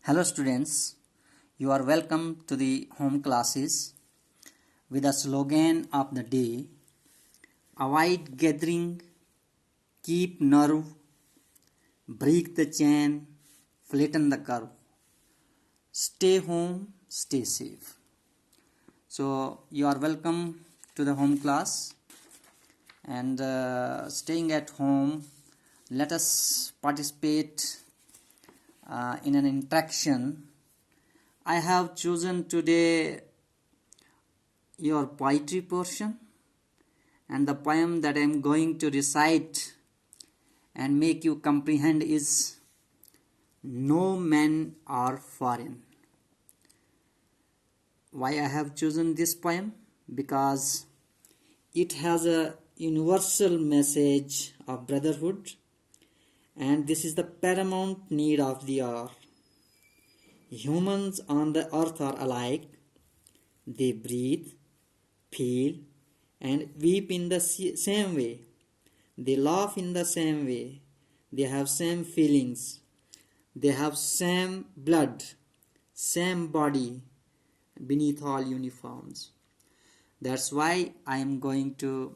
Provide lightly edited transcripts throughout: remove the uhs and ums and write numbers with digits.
Hello students, you are welcome to the home classes with the slogan of the day, avoid gathering, keep nerve, break the chain, flatten the curve, stay home, stay safe. So you are welcome to the home class and staying at home, let us participate in an interaction. I have chosen today your poetry portion, and the poem that I am going to recite and make you comprehend is No Men Are Foreign. Why I have chosen this poem? Because it has a universal message of brotherhood, and this is the paramount need of the hour. Humans on the earth are alike. They breathe, feel, and weep in the same way. They laugh in the same way. They have same feelings. They have same blood, same body beneath all uniforms. That's why I am going to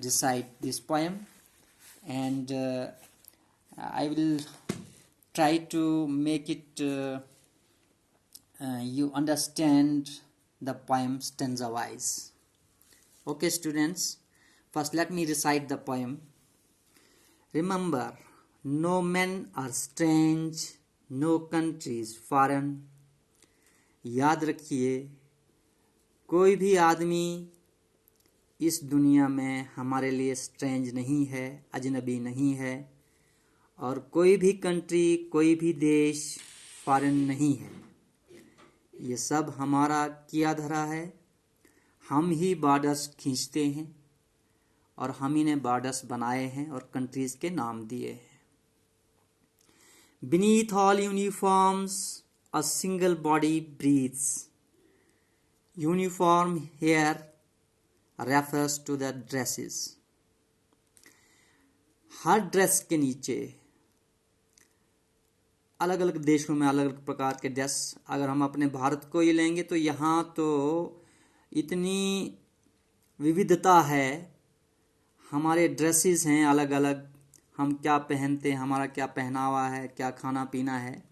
recite this poem, and I will try to make it you understand the poem stanza wise. Okay students, first let me recite the poem. Remember, no men are strange, no country is foreign. याद रखिए, कोई भी आदमी इस दुनिया में हमारे लिए स्ट्रेंज नहीं है, अजनबी नहीं है, और कोई भी कंट्री, कोई भी देश फॉरेन नहीं है. ये सब हमारा किया धरा है. हम ही बॉर्डर्स खींचते हैं और हम ही ने बॉर्डर्स बनाए हैं और कंट्रीज के नाम दिए हैं. Beneath all uniforms, a single body breathes. Uniform here refers to the dresses. Her dress के नीचे अलग अलग देशों में अलग अलग प्रकार के ड्रेस. अगर हम अपने भारत को ही लेंगे तो यहाँ तो इतनी विविधता है. हमारे ड्रेसेस हैं अलग अलग, हम क्या पहनते हैं, हमारा क्या पहनावा है, क्या खाना पीना है.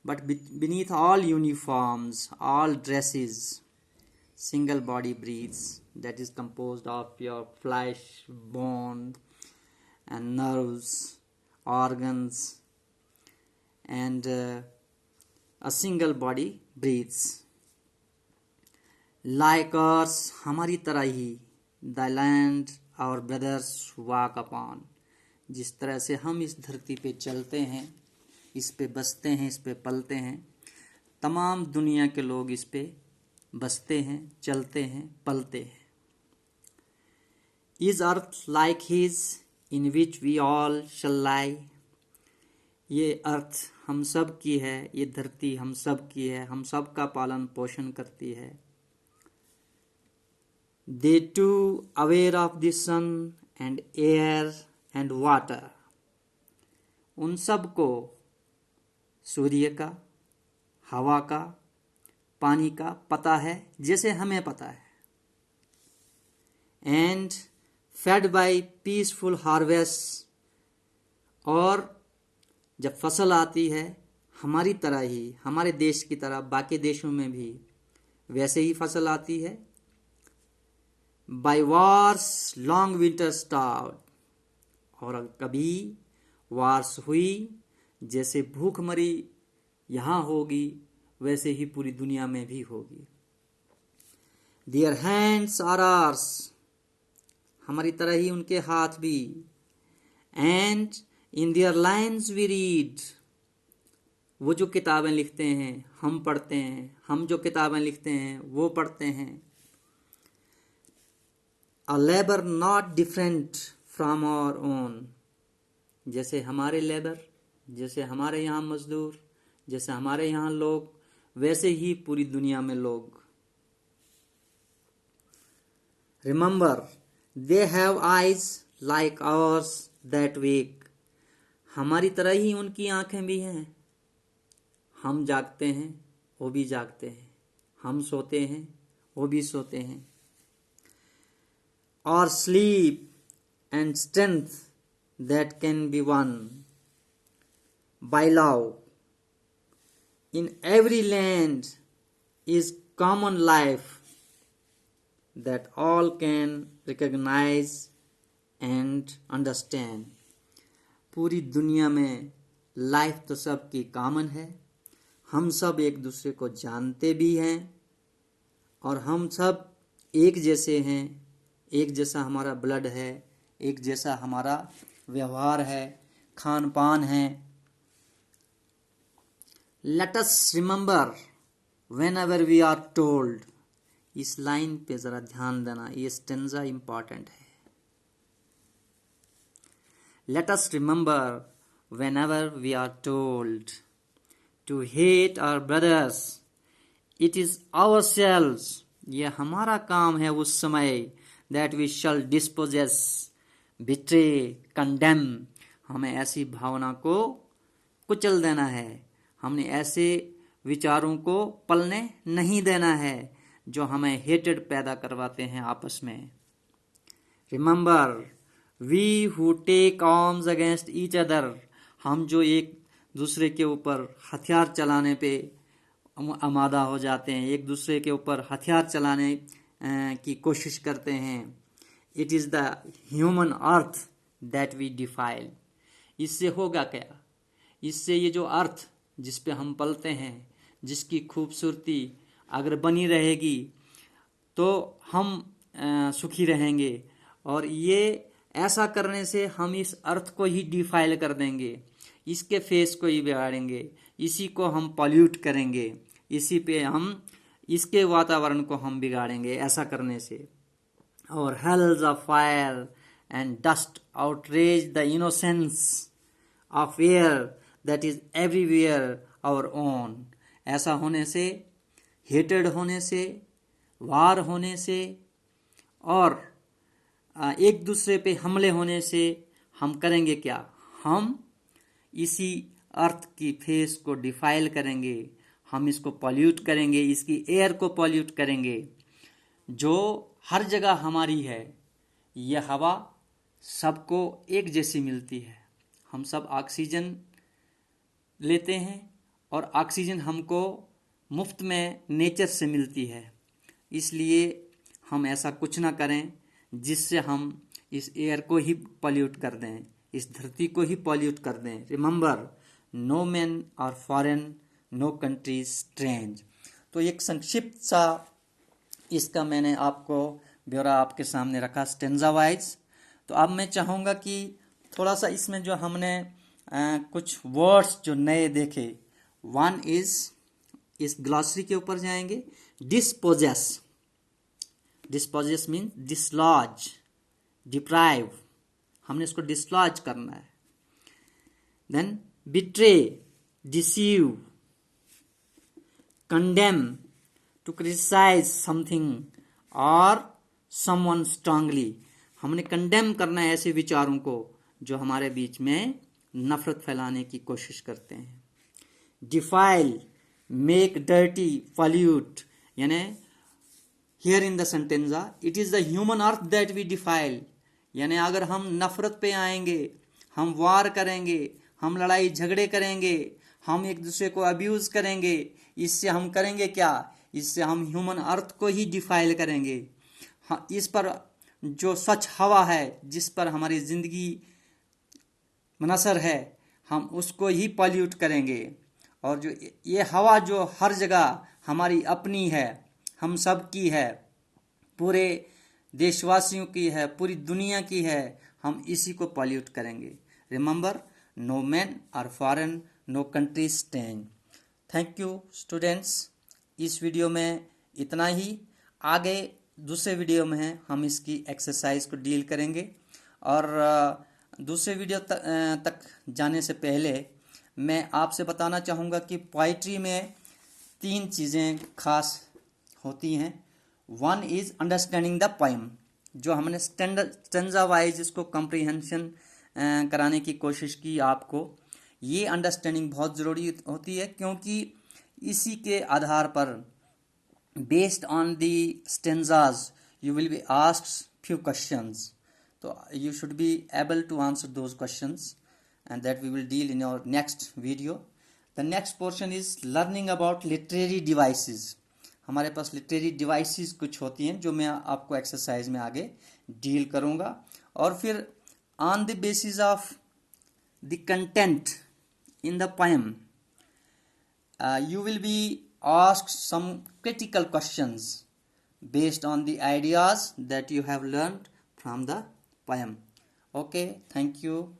But beneath all uniforms, all dresses, single body breathes, that is composed of your flesh, bone and nerves, organs, and a single body breathes. Like us, हमारी तरह ही, the land our brothers walk upon. जिस तरह से हम इस धरती पे चलते हैं, इस पे बसते हैं, इस पे पलते हैं, तमाम दुनिया के लोग इस पे बसते हैं, चलते हैं, पलते हैं. Is earth like his in which we all shall lie? ये अर्थ हम सब की है, ये धरती हम सब की है, हम सब का पालन पोषण करती है. They too aware of the sun and air and water. उन सब को सूर्य का, हवा का, पानी का पता है जैसे हमें पता है. And fed by peaceful harvests, और जब फसल आती है हमारी तरह ही, हमारे देश की तरह बाकी देशों में भी वैसे ही फसल आती है. By wars long winter starved, और कभी वार्स हुई, जैसे भूखमरी यहाँ होगी वैसे ही पूरी दुनिया में भी होगी. Their hands are ours, हमारी तरह ही उनके हाथ भी. And in their lines we read, वो जो किताबें लिखते हैं हम पढ़ते हैं, हम जो किताबें लिखते हैं वो पढ़ते हैं. A labor not different from our own, जैसे हमारे लेबर, जैसे हमारे यहाँ मजदूर, जैसे हमारे यहाँ लोग, वैसे ही पूरी दुनिया में लोग. Remember, they have eyes like ours that wake, हमारी तरह ही उनकी आंखें भी हैं, हम जागते हैं वो भी जागते हैं, हम सोते हैं वो भी सोते हैं। और sleep and strength that can be won by love in every land is common life that all can recognize and understand। पूरी दुनिया में लाइफ तो सबकी कॉमन है, हम सब एक दूसरे को जानते भी हैं और हम सब एक जैसे हैं, एक जैसा हमारा ब्लड है, एक जैसा हमारा व्यवहार है, खान पान है। Let us remember whenever we are told. इस लाइन पे जरा ध्यान देना, ये स्टेंजा इंपॉर्टेंट है। Let us remember whenever we are told to hate our brothers, it is ourselves. ये हमारा काम है उस समय। That we shall dispossess, betray, condemn. हमें ऐसी भावना को कुचल देना है, हमने ऐसे विचारों को पलने नहीं देना है जो हमें हेटेड पैदा करवाते हैं आपस में। Remember we who take arms against each other. हम जो एक दूसरे के ऊपर हथियार चलाने पे आमादा हो जाते हैं, एक दूसरे के ऊपर हथियार चलाने की कोशिश करते हैं। It is the human earth that we defile. इससे होगा क्या? इससे ये जो अर्थ जिस पे हम पलते हैं, जिसकी खूबसूरती अगर बनी रहेगी तो हम सुखी रहेंगे, और ये ऐसा करने से हम इस अर्थ को ही डिफाइल कर देंगे, इसके फेस को ही बिगाड़ेंगे, इसी को हम पॉल्यूट करेंगे, इसी पे हम इसके वातावरण को हम बिगाड़ेंगे ऐसा करने से। और hells of fire and dust outrage the innocence of air that is everywhere our own. ऐसा होने से, हेटेड होने से, वार होने से और एक दूसरे पे हमले होने से हम करेंगे क्या? हम इसी अर्थ की फेस को डिफाइल करेंगे, हम इसको पॉल्यूट करेंगे, इसकी एयर को पॉल्यूट करेंगे जो हर जगह हमारी है। यह हवा सबको एक जैसी मिलती है, हम सब ऑक्सीजन लेते हैं और ऑक्सीजन हमको मुफ्त में नेचर से मिलती है। इसलिए हम ऐसा कुछ ना करें जिससे हम इस एयर को ही पॉल्यूट कर दें, इस धरती को ही पॉल्यूट कर दें। Remember no man are foreign, no country strange. तो एक संक्षिप्त सा इसका मैंने आपको ब्यौरा आपके सामने रखा स्टेंजा वाइज। तो अब मैं चाहूँगा कि थोड़ा सा इसमें जो हमने कुछ वर्ड्स जो नए देखे, वन इज, इस ग्लॉसरी के ऊपर जाएंगे, dispossess. Dispossess mean dislodge, deprive, हमने इसको डिसलॉज करना है। Then betray, deceive, condemn, to criticize something और समवन स्ट्रांगली। हमने कंडेम करना है ऐसे विचारों को जो हमारे बीच में नफरत फैलाने की कोशिश करते हैं। डिफाइल, मेक डर्टी, पॉल्यूट, यानी here in the sentence it is the human earth that we defile. यानी अगर हम नफरत पे आएंगे, हम वार करेंगे, हम लड़ाई झगड़े करेंगे, हम एक दूसरे को अब्यूज करेंगे, इससे हम करेंगे क्या? इससे हम ह्यूमन अर्थ को ही डिफाइल करेंगे। इस पर जो स्वच्छ हवा है, जिस पर हमारी जिंदगी मुनसर है, हम उसको ही पॉल्यूट करेंगे। और जो ये हवा जो हर जगह हमारी अपनी है, हम सब की है, पूरे देशवासियों की है, पूरी दुनिया की है, हम इसी को पॉल्यूट करेंगे। Remember no man are foreign, no country strange. Thank you students. इस वीडियो में इतना ही। आगे दूसरे वीडियो में है हम इसकी एक्सरसाइज को डील करेंगे। और दूसरे वीडियो तक जाने से पहले मैं आपसे बताना चाहूँगा कि पोइट्री में 3 चीज़ें खास होती हैं। One is understanding the poem, जो हमने स्टेंजा वाइज इसको कॉम्प्रिहेंशन कराने की कोशिश की आपको ये अंडरस्टैंडिंग बहुत ज़रूरी होती है, क्योंकि इसी के आधार पर based on the stanzas you will be asked few questions, so you should be able to answer those questions, and that we will deal in our next video. The next portion is learning about literary devices. हमारे पास literary devices कुछ होती हैं जो मैं आपको exercise में आगे deal करूंगा, और फिर on the basis of the content in the poem you will be asked some critical questions based on the ideas that you have learned from the poem. Okay, thank you.